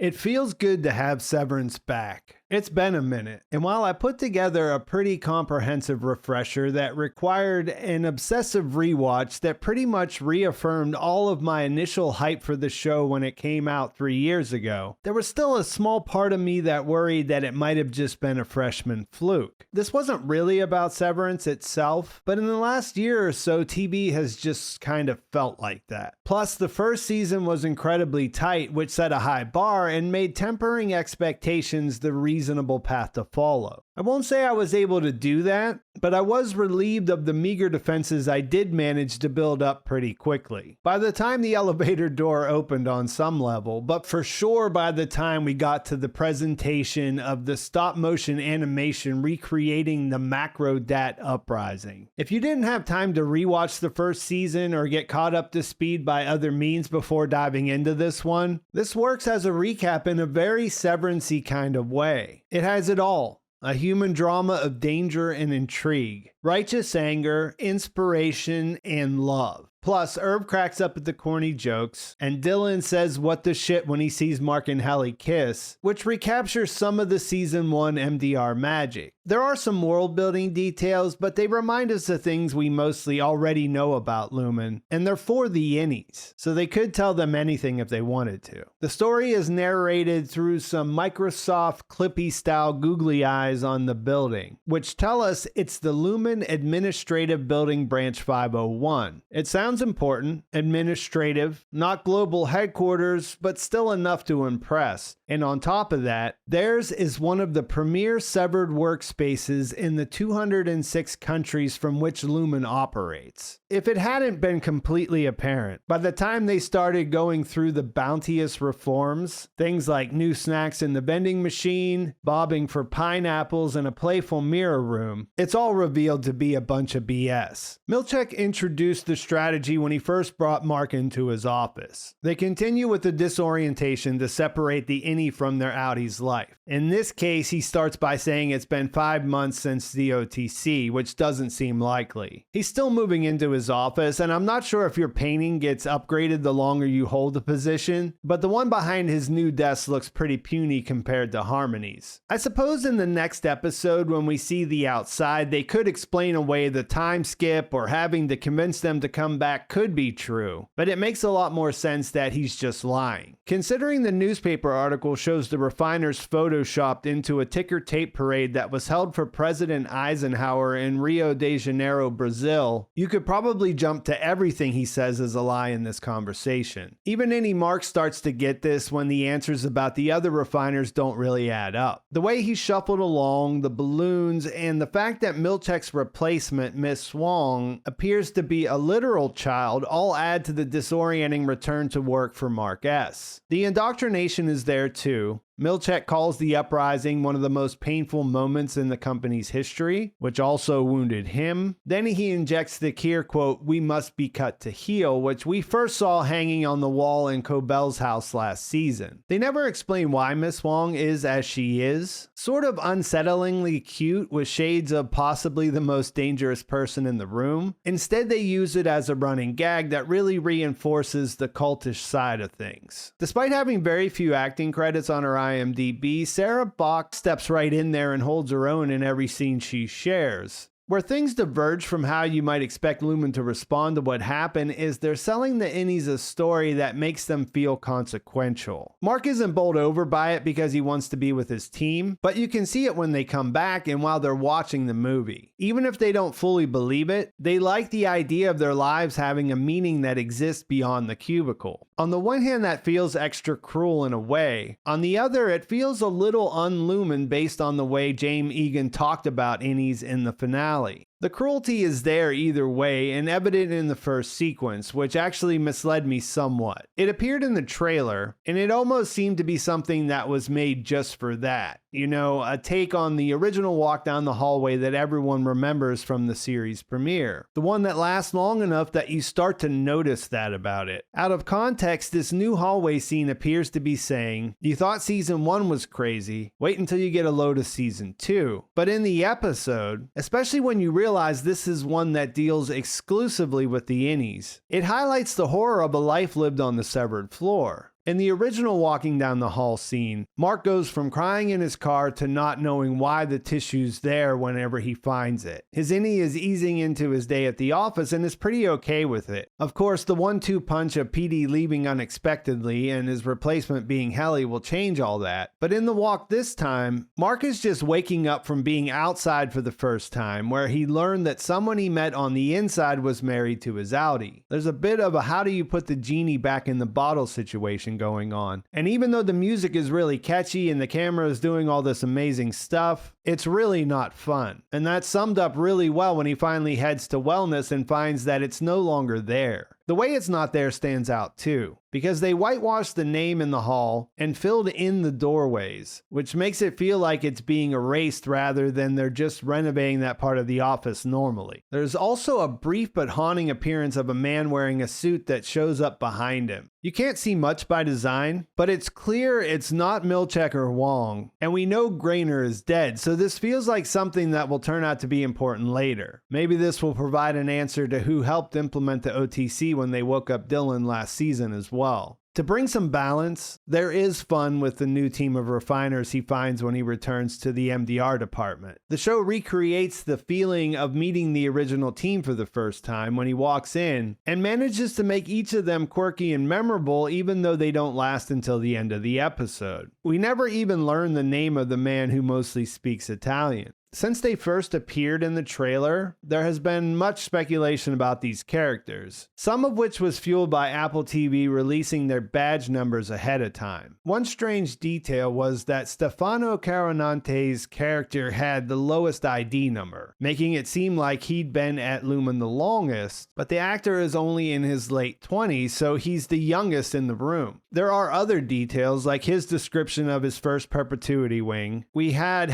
It feels good to have Severance back. It's been a minute, and while I put together a pretty comprehensive refresher that required an obsessive rewatch that pretty much reaffirmed all of my initial hype for the show when it came out 3 years ago, there was still a small part of me that worried that it might have just been a freshman fluke. This wasn't really about Severance itself, but in the last year or so, TV has just kind of felt like that. Plus, the first season was incredibly tight, which set a high bar and made tempering expectations the reasonable path to follow. I won't say I was able to do that, but I was relieved of the meager defenses I did manage to build up pretty quickly. By the time the elevator door opened on some level, but for sure by the time we got to the presentation of the stop motion animation recreating the Macrodat uprising. If you didn't have time to rewatch the first season or get caught up to speed by other means before diving into this one, this works as a recap in a very Severance-y kind of way. It has it all. A human drama of danger and intrigue, righteous anger, inspiration, and love. Plus, Herb cracks up at the corny jokes, and Dylan says what the shit when he sees Mark and Helly kiss, which recaptures some of the Season 1 MDR magic. There are some world-building details, but they remind us of things we mostly already know about Lumon, and they're for the innies, so they could tell them anything if they wanted to. The story is narrated through some Microsoft Clippy-style googly eyes on the building, which tell us it's the Lumon Administrative Building Branch 501. It sounds important, administrative, not global headquarters, but still enough to impress. And on top of that, theirs is one of the premier severed workspaces in the 206 countries from which Lumon operates. If it hadn't been completely apparent, by the time they started going through the bounteous reforms, things like new snacks in the vending machine, bobbing for pineapples, and a playful mirror room, it's all revealed to be a bunch of BS. Milchek introduced the strategy when he first brought Mark into his office. They continue with the disorientation to separate the innie from their outie's life. In this case, he starts by saying it's been 5 months since the OTC, which doesn't seem likely. He's still moving into his office, and I'm not sure if your painting gets upgraded the longer you hold the position, but the one behind his new desk looks pretty puny compared to Harmony's. I suppose in the next episode, when we see the outside, they could explain away the time skip or having to convince them to come back could be true, but it makes a lot more sense that he's just lying. Considering the newspaper article shows the refiners photoshopped into a ticker tape parade that was held for President Eisenhower in Rio de Janeiro, Brazil, you could probably jump to everything he says as a lie in this conversation. Even Innie Mark starts to get this when the answers about the other refiners don't really add up. The way he shuffled along, the balloons, and the fact that Milchek's replacement, Miss Swong, appears to be a literal child all add to the disorienting return to work for Mark S. The indoctrination is there too. Milchek calls the uprising one of the most painful moments in the company's history, which also wounded him. Then he injects the Kier quote, "We must be cut to heal," which we first saw hanging on the wall in Cobel's house last season. They never explain why Miss Wong is as she is. Sort of unsettlingly cute with shades of possibly the most dangerous person in the room. Instead, they use it as a running gag that really reinforces the cultish side of things. Despite having very few acting credits on her IMDb, Sarah Bach steps right in there and holds her own in every scene she shares. Where things diverge from how you might expect Lumon to respond to what happened is they're selling the innies a story that makes them feel consequential. Mark isn't bowled over by it because he wants to be with his team, but you can see it when they come back and while they're watching the movie. Even if they don't fully believe it, they like the idea of their lives having a meaning that exists beyond the cubicle. On the one hand, that feels extra cruel in a way. On the other, it feels a little un-Lumon based on the way James Egan talked about innies in the finale. The cruelty is there either way and evident in the first sequence, which actually misled me somewhat. It appeared in the trailer, and it almost seemed to be something that was made just for that. You know, a take on the original walk down the hallway that everyone remembers from the series premiere. The one that lasts long enough that you start to notice that about it. Out of context, this new hallway scene appears to be saying, you thought season 1 was crazy, wait until you get a load of season 2. But in the episode, especially when you realize this is one that deals exclusively with the innies, it highlights the horror of a life lived on the severed floor. In the original walking down the hall scene, Mark goes from crying in his car to not knowing why the tissue's there whenever he finds it. His innie is easing into his day at the office and is pretty okay with it. Of course, the 1-2 punch of PD leaving unexpectedly and his replacement being Helly will change all that. But in the walk this time, Mark is just waking up from being outside for the first time, where he learned that someone he met on the inside was married to his Outie. There's a bit of a how do you put the genie back in the bottle situation going on. And even though the music is really catchy and the camera is doing all this amazing stuff, it's really not fun. And that's summed up really well when he finally heads to wellness and finds that it's no longer there. The way it's not there stands out too, because they whitewashed the name in the hall and filled in the doorways, which makes it feel like it's being erased rather than they're just renovating that part of the office normally. There's also a brief but haunting appearance of a man wearing a suit that shows up behind him. You can't see much by design, but it's clear it's not Milchek or Wong, and we know Grainer is dead, so this feels like something that will turn out to be important later. Maybe this will provide an answer to who helped implement the OTC when they woke up Dylan last season as well. To bring some balance, there is fun with the new team of refiners he finds when he returns to the MDR department. The show recreates the feeling of meeting the original team for the first time when he walks in, and manages to make each of them quirky and memorable even though they don't last until the end of the episode. We never even learn the name of the man who mostly speaks Italian. Since they first appeared in the trailer, there has been much speculation about these characters, some of which was fueled by Apple TV releasing their badge numbers ahead of time. One strange detail was that Stefano Caronante's character had the lowest ID number, making it seem like he'd been at Lumon the longest, but the actor is only in his late 20s, so he's the youngest in the room. There are other details, like his description of his first perpetuity wing. We had,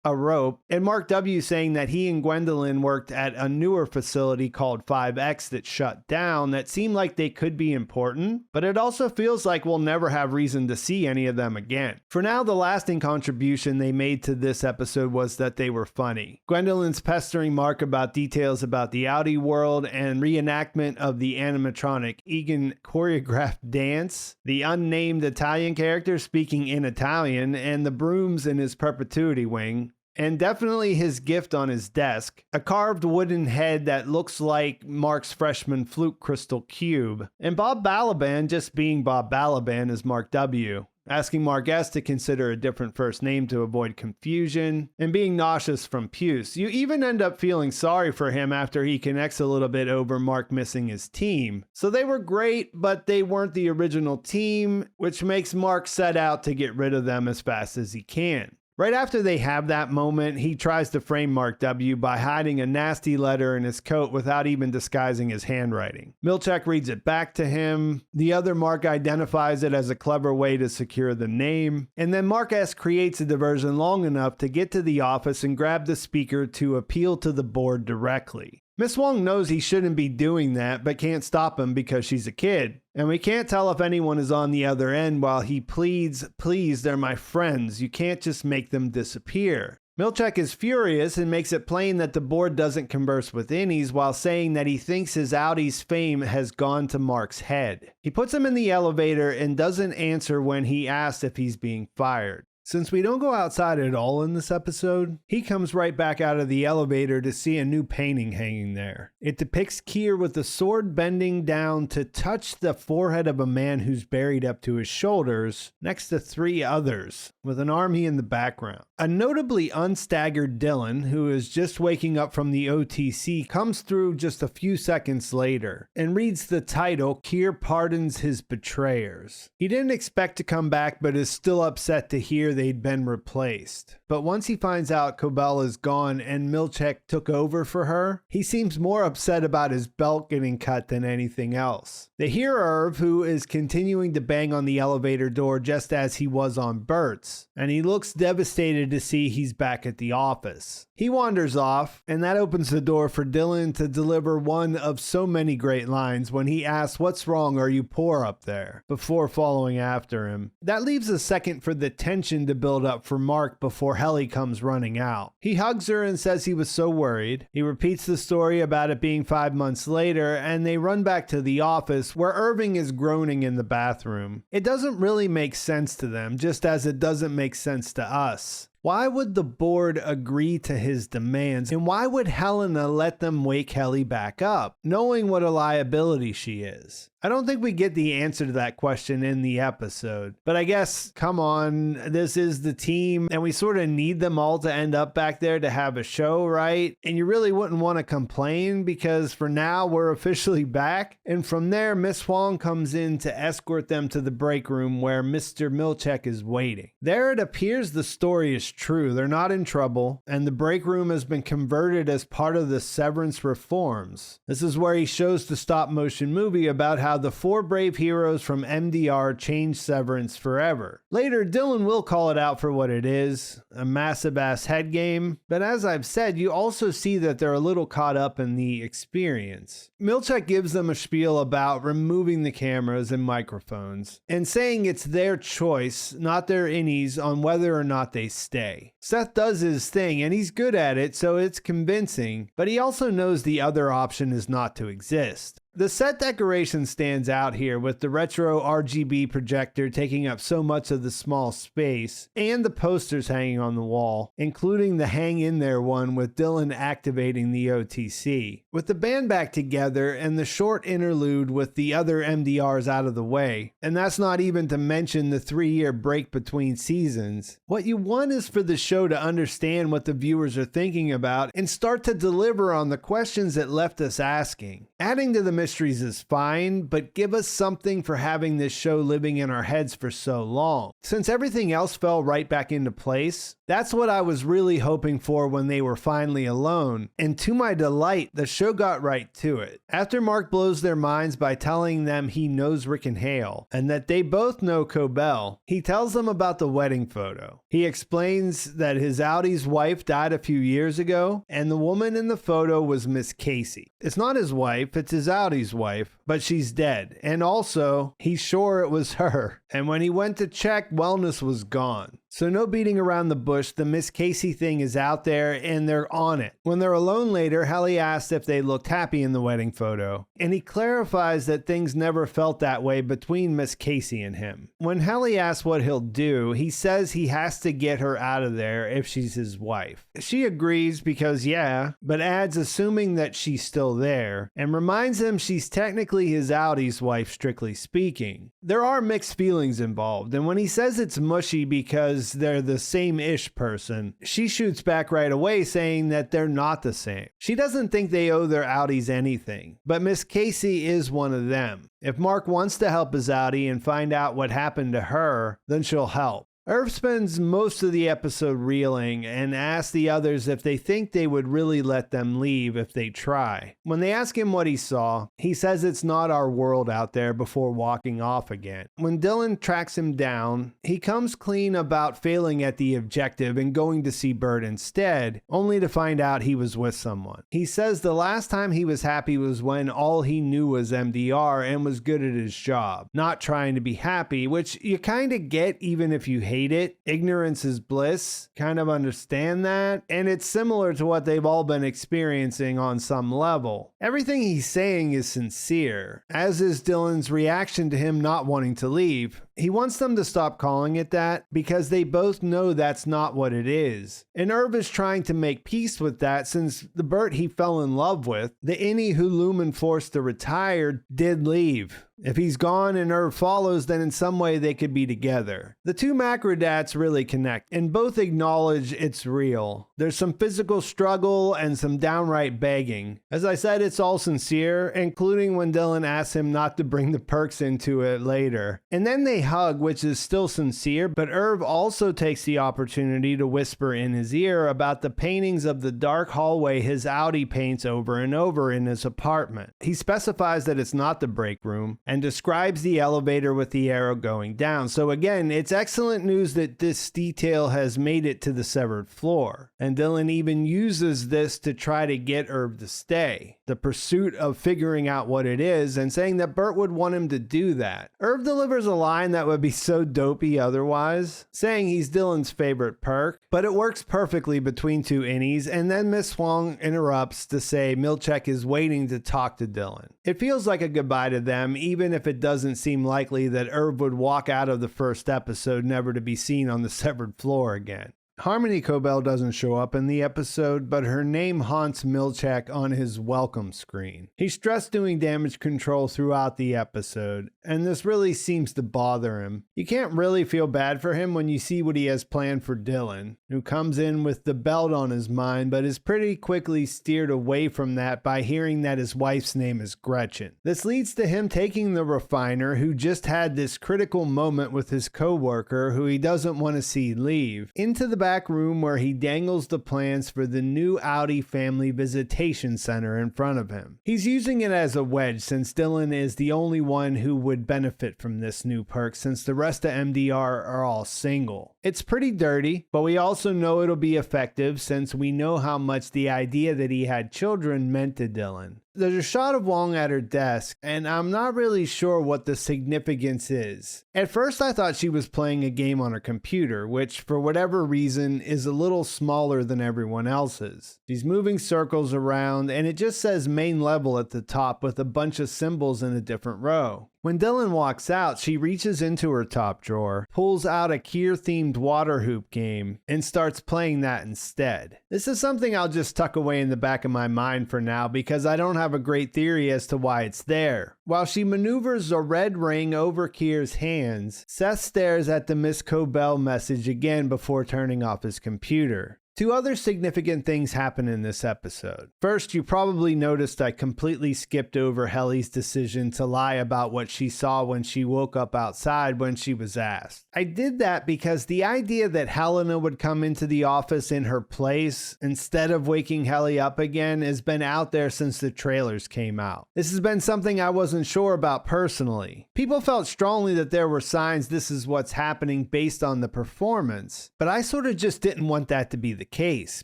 a rope, and Mark W. saying that he and Gwendolyn worked at a newer facility called 5X that shut down that seemed like they could be important, but it also feels like we'll never have reason to see any of them again. For now, the lasting contribution they made to this episode was that they were funny. Gwendolyn's pestering Mark about details about the Outie world and reenactment of the animatronic Egan choreographed dance, the unnamed Italian character speaking in Italian, and the brooms in his perpetuity wing. And definitely his gift on his desk, a carved wooden head that looks like Mark's freshman flute crystal cube, and Bob Balaban just being Bob Balaban as Mark W., asking Mark S. to consider a different first name to avoid confusion, and being nauseous from puce. You even end up feeling sorry for him after he connects a little bit over Mark missing his team. So they were great, but they weren't the original team, which makes Mark set out to get rid of them as fast as he can. Right after they have that moment, he tries to frame Mark W. by hiding a nasty letter in his coat without even disguising his handwriting. Milchek reads it back to him. The other Mark identifies it as a clever way to secure the name. And then Mark S. creates a diversion long enough to get to the office and grab the speaker to appeal to the board directly. Miss Wong knows he shouldn't be doing that, but can't stop him because she's a kid. And we can't tell if anyone is on the other end while he pleads, "Please, they're my friends. You can't just make them disappear." Milchek is furious and makes it plain that the board doesn't converse with innies while saying that he thinks his Outie's fame has gone to Mark's head. He puts him in the elevator and doesn't answer when he asks if he's being fired. Since we don't go outside at all in this episode, he comes right back out of the elevator to see a new painting hanging there. It depicts Keir with the sword bending down to touch the forehead of a man who's buried up to his shoulders next to three others, with an army in the background. A notably unstaggered Dylan, who is just waking up from the OTC, comes through just a few seconds later and reads the title, "Keir Pardons His Betrayers." He didn't expect to come back, but is still upset to hear they'd been replaced. But once he finds out Cobel is gone and Milchek took over for her, he seems more upset about his belt getting cut than anything else. They hear Irv, who is continuing to bang on the elevator door just as he was on Bert's, and he looks devastated to see he's back at the office. He wanders off, and that opens the door for Dylan to deliver one of so many great lines when he asks, "What's wrong? Are you poor up there?" before following after him. That leaves a second for the tension to build up for Mark before Helly comes running out. He hugs her and says he was so worried. He repeats the story about it being 5 months later, and they run back to the office where Irving is groaning in the bathroom. It doesn't really make sense to them, just as it doesn't make sense to us. Why would the board agree to his demands, and why would Helena let them wake Helly back up, knowing what a liability she is? I don't think we get the answer to that question in the episode, but I guess, come on, this is the team, and we sort of need them all to end up back there to have a show, right? And you really wouldn't want to complain, because for now, we're officially back, and from there, Miss Huang comes in to escort them to the break room where Mr. Milchek is waiting. There it appears the story is true. They're not in trouble, and the break room has been converted as part of the Severance reforms. This is where he shows the stop-motion movie about how the 4 brave heroes from MDR changed Severance forever. Later, Dylan will call it out for what it is, a massive-ass head game, but as I've said, you also see that they're a little caught up in the experience. Milchek gives them a spiel about removing the cameras and microphones, and saying it's their choice, not their innies, on whether or not they stay. Seth does his thing, and he's good at it, so it's convincing, but he also knows the other option is not to exist. The set decoration stands out here, with the retro RGB projector taking up so much of the small space, and the posters hanging on the wall, including the hang in there one with Dylan activating the OTC. With the band back together and the short interlude with the other MDRs out of the way, and that's not even to mention the 3-year break between seasons, what you want is for the show to understand what the viewers are thinking about and start to deliver on the questions it left us asking. Adding to the mysteries is fine, but give us something for having this show living in our heads for so long. Since everything else fell right back into place, that's what I was really hoping for when they were finally alone, and to my delight, the show got right to it. After Mark blows their minds by telling them he knows Rick and Hale, and that they both know Cobel, he tells them about the wedding photo. He explains that his Outie's wife died a few years ago, and the woman in the photo was Miss Casey. It's not his wife, it's his Outie's wife, but she's dead, and also, he's sure it was her. And when he went to check, wellness was gone. So no beating around the bush, the Miss Casey thing is out there and they're on it. When they're alone later, Helly asks if they looked happy in the wedding photo, and he clarifies that things never felt that way between Miss Casey and him. When Helly asks what he'll do, he says he has to get her out of there if she's his wife. She agrees because yeah, but adds assuming that she's still there, and reminds him she's technically his Outie's wife, strictly speaking. There are mixed feelings involved, and when he says it's mushy because they're the same-ish person, she shoots back right away saying that they're not the same. She doesn't think they owe their Outies anything, but Miss Casey is one of them. If Mark wants to help his Outie and find out what happened to her, then she'll help. Irv spends most of the episode reeling and asks the others if they think they would really let them leave if they try. When they ask him what he saw, he says it's not our world out there before walking off again. When Dylan tracks him down, he comes clean about failing at the objective and going to see Britt instead, only to find out he was with someone. He says the last time he was happy was when all he knew was MDR and was good at his job, not trying to be happy, which you kind of get even if you hate it. Ignorance is bliss. Kind of understand that. And it's similar to what they've all been experiencing on some level. Everything he's saying is sincere, as is Dylan's reaction to him not wanting to leave. He wants them to stop calling it that because they both know that's not what it is. And Irv is trying to make peace with that since the Britt he fell in love with, the innie who Lumon forced to retire, did leave. If he's gone and Irv follows, then in some way they could be together. The two macrodats really connect, and both acknowledge it's real. There's some physical struggle and some downright begging. As I said, it's all sincere, including when Dylan asks him not to bring the perks into it later. And then they hug, which is still sincere, but Irv also takes the opportunity to whisper in his ear about the paintings of the dark hallway his Outie paints over and over in his apartment. He specifies that it's not the break room, and describes the elevator with the arrow going down. So again, it's excellent news that this detail has made it to the severed floor. And Dylan even uses this to try to get Irv to stay. The pursuit of figuring out what it is and saying that Britt would want him to do that. Irv delivers a line that that would be so dopey otherwise, saying he's Dylan's favorite perk, but it works perfectly between two innies, and then Miss Huang interrupts to say Milchek is waiting to talk to Dylan. It feels like a goodbye to them, even if it doesn't seem likely that Irv would walk out of the first episode never to be seen on the severed floor again. Harmony Cobel doesn't show up in the episode, but her name haunts Milchek on his welcome screen. He's stressed doing damage control throughout the episode, and this really seems to bother him. You can't really feel bad for him when you see what he has planned for Dylan, who comes in with the belt on his mind, but is pretty quickly steered away from that by hearing that his wife's name is Gretchen. This leads to him taking the refiner, who just had this critical moment with his coworker, who he doesn't want to see leave, into the back room where he dangles the plans for the new Outie family visitation center in front of him. He's using it as a wedge since Dylan is the only one who would benefit from this new perk since the rest of MDR are all single. It's pretty dirty, but we also know it'll be effective since we know how much the idea that he had children meant to Dylan. There's a shot of Wong at her desk, and I'm not really sure what the significance is. At first I thought she was playing a game on her computer, which for whatever reason is a little smaller than everyone else's. She's moving circles around, and it just says main level at the top with a bunch of symbols in a different row. When Dylan walks out, she reaches into her top drawer, pulls out a Kier-themed water hoop game, and starts playing that instead. This is something I'll just tuck away in the back of my mind for now because I don't have a great theory as to why it's there. While she maneuvers a red ring over Kier's hands, Seth stares at the Miss Cobel message again before turning off his computer. Two other significant things happen in this episode. First, you probably noticed I completely skipped over Helly's decision to lie about what she saw when she woke up outside when she was asked. I did that because the idea that Helena would come into the office in her place instead of waking Helly up again has been out there since the trailers came out. This has been something I wasn't sure about personally. People felt strongly that there were signs this is what's happening based on the performance, but I sort of just didn't want that to be the case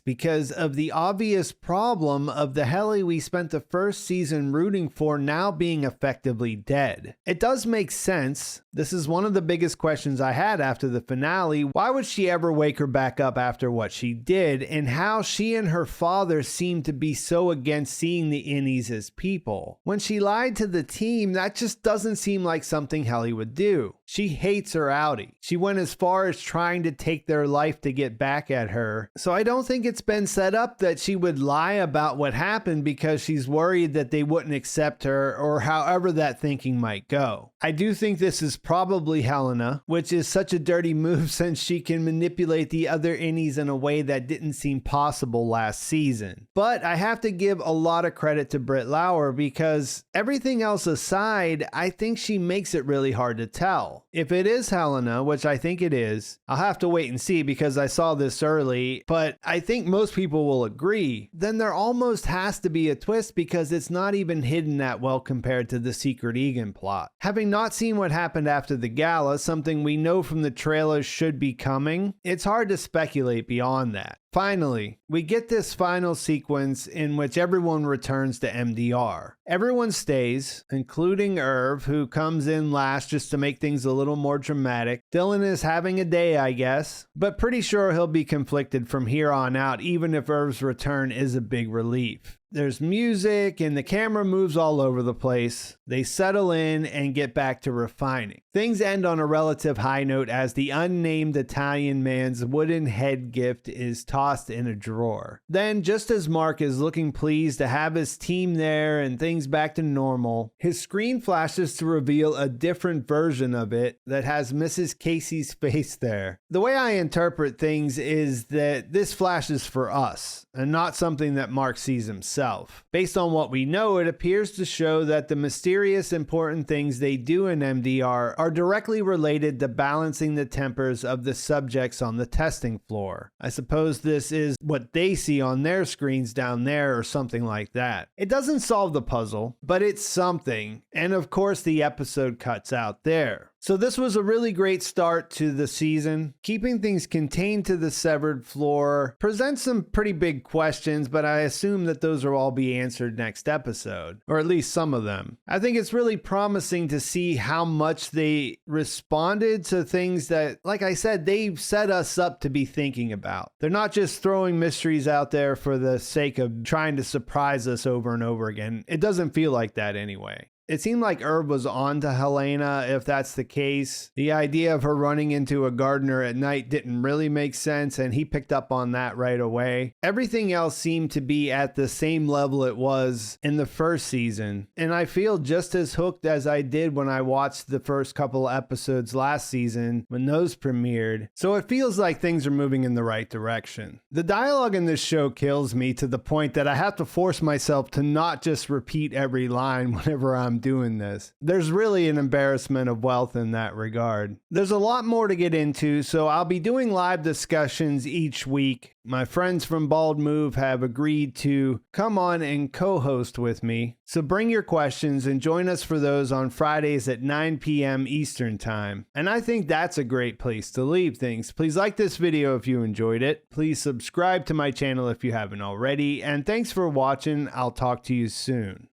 because of the obvious problem of the Helly we spent the first season rooting for now being effectively dead. It does make sense. This is one of the biggest questions I had after the finale. Why would she ever wake her back up after what she did, and how she and her father seemed to be so against seeing the innies as people? When she lied to the team, that just doesn't seem like something Helly would do. She hates her Outie. She went as far as trying to take their life to get back at her. So I don't think it's been set up that she would lie about what happened because she's worried that they wouldn't accept her, or however that thinking might go. I do think this is probably Helena, which is such a dirty move since she can manipulate the other innies in a way that didn't seem possible last season. But I have to give a lot of credit to Britt Lauer because everything else aside, I think she makes it really hard to tell. If it is Helena, which I think it is, I'll have to wait and see because I saw this early, but I think most people will agree, then there almost has to be a twist because it's not even hidden that well compared to the Secret Egan plot. Having not seen what happened after the gala, something we know from the trailers should be coming, it's hard to speculate beyond that. Finally, we get this final sequence in which everyone returns to MDR. Everyone stays, including Irv, who comes in last just to make things a little more dramatic. Dylan is having a day, I guess, but pretty sure he'll be conflicted from here on out, even if Irv's return is a big relief. There's music and the camera moves all over the place. They settle in and get back to refining. Things end on a relative high note as the unnamed Italian man's wooden head gift is tossed in a drawer. Then, just as Mark is looking pleased to have his team there and things back to normal, his screen flashes to reveal a different version of it that has Mrs. Casey's face there. The way I interpret things is that this flash is for us and not something that Mark sees himself. Based on what we know, it appears to show that the mysterious important things they do in MDR are directly related to balancing the tempers of the subjects on the testing floor. I suppose this is what they see on their screens down there or something like that. It doesn't solve the puzzle, but it's something, and of course the episode cuts out there. So this was a really great start to the season. Keeping things contained to the severed floor presents some pretty big questions, but I assume that those will all be answered next episode, or at least some of them. I think it's really promising to see how much they responded to things that, like I said, they've set us up to be thinking about. They're not just throwing mysteries out there for the sake of trying to surprise us over and over again. It doesn't feel like that anyway. It seemed like Herb was on to Helena, if that's the case. The idea of her running into a gardener at night didn't really make sense, and he picked up on that right away. Everything else seemed to be at the same level it was in the first season, and I feel just as hooked as I did when I watched the first couple episodes last season when those premiered, so it feels like things are moving in the right direction. The dialogue in this show kills me to the point that I have to force myself to not just repeat every line whenever I'm doing this. There's really an embarrassment of wealth in that regard. There's a lot more to get into, so I'll be doing live discussions each week. My friends from Bald Move have agreed to come on and co-host with me. So bring your questions and join us for those on Fridays at 9 p.m. Eastern Time. And I think that's a great place to leave things. Please like this video if you enjoyed it. Please subscribe to my channel if you haven't already. And thanks for watching. I'll talk to you soon.